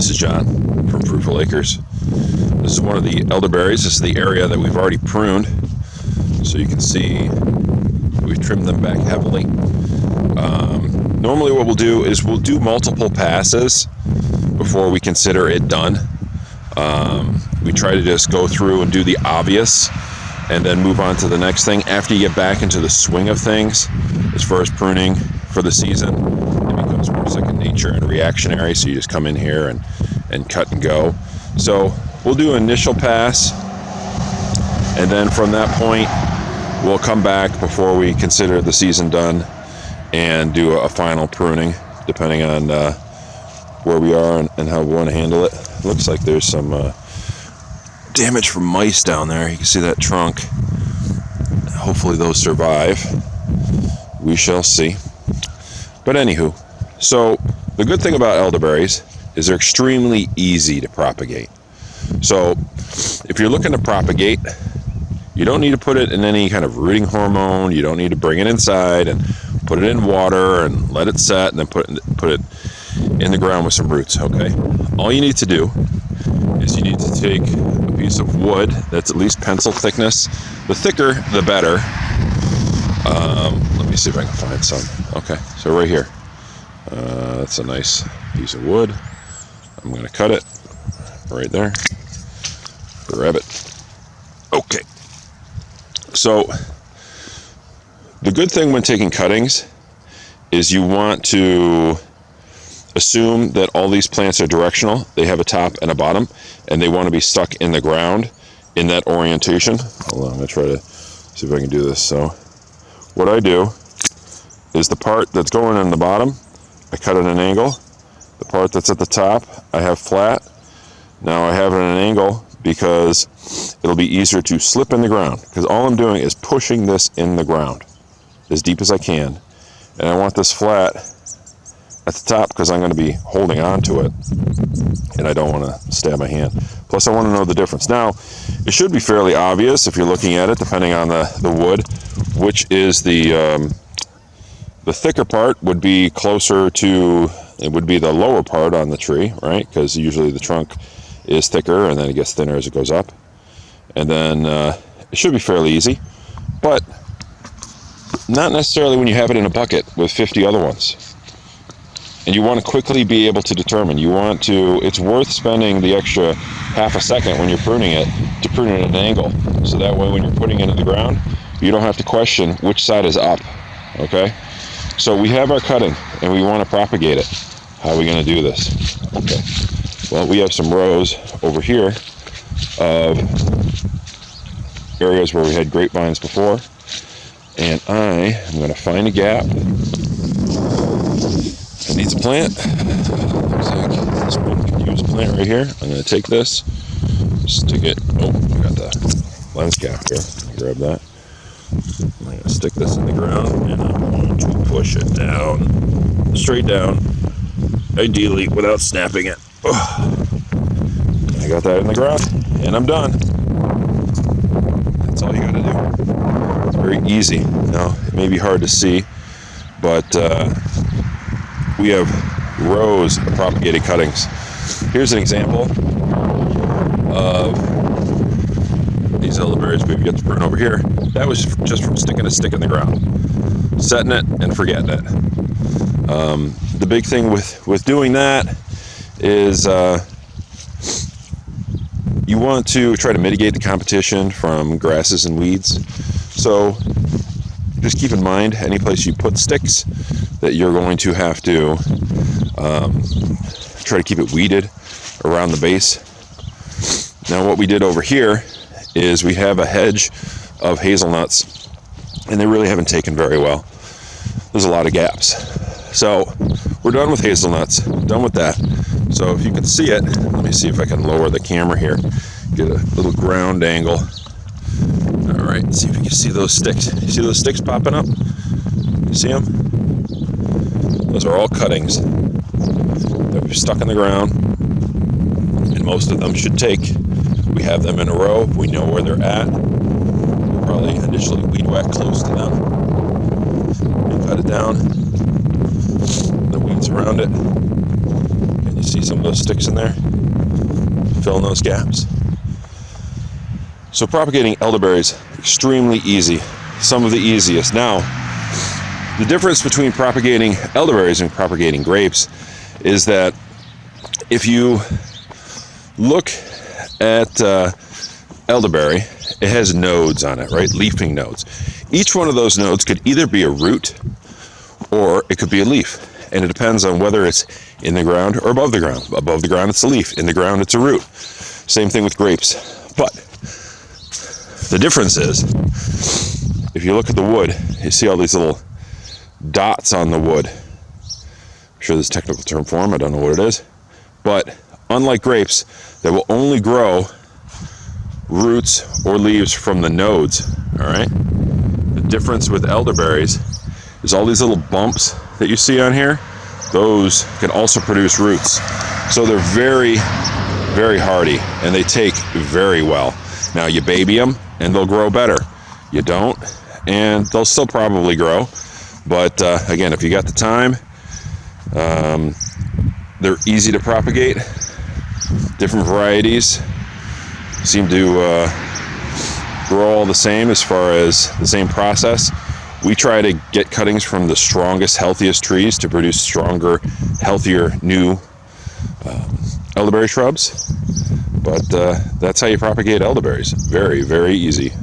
This is John from Fruitful Acres. This is one of the elderberries. This is the area that we've already pruned. So you can see we've trimmed them back heavily. Normally what we'll do is we'll do multiple passes before we consider it done. We try to just go through and do the obvious and then move on to the next thing. After you get back into the swing of things, as far as pruning for the season, it becomes more second nature and reactionary. So you just come in here and cut and go. So we'll do an initial pass, and then from that point, we'll come back before we consider the season done and do a final pruning, depending on where we are and how we want to handle it. Looks like there's some damage from mice down there. You can see that trunk. Hopefully those survive. We shall see. But anywho, so the good thing about elderberries is they're extremely easy to propagate. So if you're looking to propagate, you don't need to put it in any kind of rooting hormone. You don't need to bring it inside and put it in water and let it set and then put it in the ground with some roots, okay? All you need to do is you need to take a piece of wood that's at least pencil thickness. The thicker, the better. Let me see if I can find some. Okay, so right here. That's a nice piece of wood. I'm going to cut it right there. Grab it. Okay. So the good thing when taking cuttings is you want to assume that all these plants are directional. They have a top and a bottom, and they want to be stuck in the ground in that orientation. Hold on, I'm going to try to see if I can do this. So what I do is the part that's going in the bottom, I cut at an angle. The part that's at the top, I have flat. Now I have it at an angle because it'll be easier to slip in the ground, because all I'm doing is pushing this in the ground as deep as I can. And I want this flat at the top because I'm going to be holding on to it and I don't want to stab my hand. Plus I want to know the difference. Now, it should be fairly obvious if you're looking at it, depending on the wood, which is the thicker part would be closer to, it would be the lower part on the tree, right? Because usually the trunk is thicker and then it gets thinner as it goes up. And then it should be fairly easy, but not necessarily when you have it in a bucket with 50 other ones. And you want to quickly be able to determine. It's worth spending the extra half a second when you're pruning it to prune it at an angle. So that way when you're putting it in the ground, you don't have to question which side is up, okay? So we have our cutting and we want to propagate it. How are we going to do this? Okay. Well, we have some rows over here of areas where we had grapevines before. And I am going to find a gap. It needs a plant. Looks like this one could use a plant right here. I'm going to take this, stick it. Oh, I got the lens cap here. Grab that. I'm going to stick this in the ground and I'm going to push it down, straight down, ideally without snapping it. I got that in the ground and I'm done. That's all you got to do. It's very easy. Now, it may be hard to see, but we have rows of propagated cuttings. Here's an example of these elderberries we've got to prune over here. That was just from sticking a stick in the ground, setting it and forgetting it. The big thing with doing that is you want to try to mitigate the competition from grasses and weeds. So just keep in mind, any place you put sticks, that you're going to have to try to keep it weeded around the base. Now what we did over here is we have a hedge of hazelnuts, and they really haven't taken very well. There's a lot of gaps. So we're done with hazelnuts, done with that. So if you can see it, let me see if I can lower the camera here, get a little ground angle. All right, see if you can see those sticks. You see those sticks popping up? You see them? Those are all cuttings that we've stuck in the ground, and most of them should take. We have them in a row. We know where they're at. We'll probably initially weed whack close to them and cut it down. The weeds around it. And you You see some of those sticks in there? Fill in those gaps. So propagating elderberries, extremely easy. Some of the easiest. Now, the difference between propagating elderberries and propagating grapes is that if you look at elderberry, it has nodes on it, right? Leafing nodes. Each one of those nodes could either be a root or it could be a leaf. And it depends on whether it's in the ground or above the ground. Above the ground, it's a leaf. In the ground, it's a root. Same thing with grapes. But the difference is, if you look at the wood, you see all these little dots on the wood. I'm sure there's a technical term for them. I don't know what it is. But unlike grapes, they will only grow roots or leaves from the nodes, all right? The difference with elderberries is all these little bumps that you see on here, those can also produce roots. So they're very, very hardy, and they take very well. Now you baby them, and they'll grow better. You don't, and they'll still probably grow. But again, if you got the time, they're easy to propagate. Different varieties seem to grow all the same as far as the same process. We try to get cuttings from the strongest, healthiest trees to produce stronger, healthier, new elderberry shrubs. But that's how you propagate elderberries. Very, very easy.